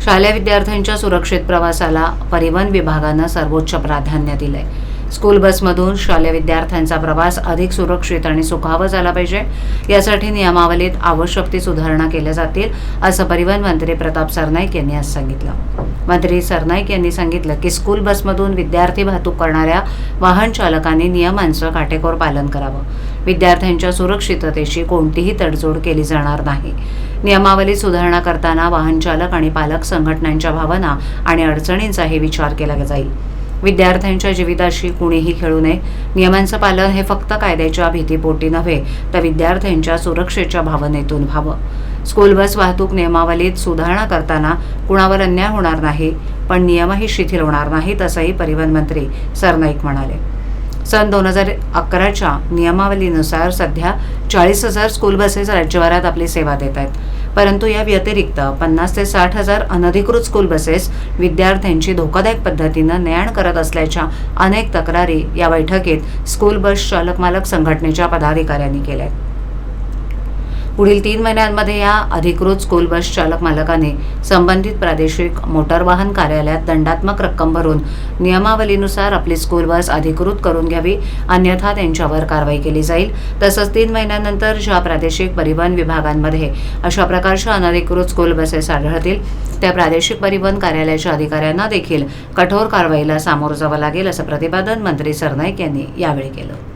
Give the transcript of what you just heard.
शालेय विद्यार्थ्यांच्या सुरक्षित प्रवासाला परिवहन विभागानं सर्वोच्च प्राधान्य दिलंय। स्कूल बसमधून शालेय विद्यार्थ्यांचा प्रवास अधिक सुरक्षित आणि सुखावा झाला पाहिजे, यासाठी नियमावलीत आवश्यक ती सुधारणा केल्या जातील, असं परिवहन मंत्री प्रताप सरनाईक यांनी आज सांगितलं। मंत्री सरनाईक यांनी सांगितलं की स्कूल बसमधून विद्यार्थी वाहतूक करणाऱ्या वाहन चालकांनी नियमांचं काटेकोर पालन करावं। विद्यार्थ्यांच्या सुरक्षिततेशी कोणतीही तडजोड केली जाणार नाही। नियमावलीत सुधारणा करताना वाहन चालक आणि पालक संघटनांच्या भावना आणि अडचणींचाही विचार केला जाईल। विद्यार्थ्यांच्या जीविताशी कुणीही खेळू नये। नियमांचं पालन हे फक्त कायद्याच्या भीतीपोटी नव्हे, तर विद्यार्थ्यांच्या सुरक्षेच्या भावनेतून व्हावं। स्कूल बस वाहतूक नियमावलीत सुधारणा करताना कुणावर अन्याय होणार नाही, पण नियमही शिथिल होणार नाहीत, असंही परिवहन मंत्री सरनाईक म्हणाले। सन 2011च्या नियमावलीनुसार सध्या 40,000 स्कूल बसेस राज्यभरात आपली सेवा देत आहेत, परंतु या व्यतिरिक्त 50,000 ते 60,000 अनधिकृत स्कूल बसेस विद्यार्थ्यांची धोकादायक पद्धतीनं ने-आण करत असल्याच्या अनेक तक्रारी या बैठकीत स्कूल बस चालक मालक संघटनेच्या पदाधिकाऱ्यांनी केल्या आहेत। पुढील 3 महिन्यांमध्ये या अधिकृत स्कूल बस चालक मालकांनी संबंधित प्रादेशिक मोटार वाहन कार्यालयात दंडात्मक रक्कम भरून नियमावलीनुसार आपली स्कूल बस अधिकृत करून घ्यावी, अन्यथा त्यांच्यावर कारवाई केली जाईल। तसंच 3 महिन्यानंतर ज्या प्रादेशिक परिवहन विभागांमध्ये अशा प्रकारच्या अनधिकृत स्कूल बसेस आढळतील, त्या प्रादेशिक परिवहन कार्यालयाच्या अधिकाऱ्यांना देखील कठोर कारवाईला सामोरं जावं लागेल, असं प्रतिपादन मंत्री सरनाईक यांनी यावेळी केलं।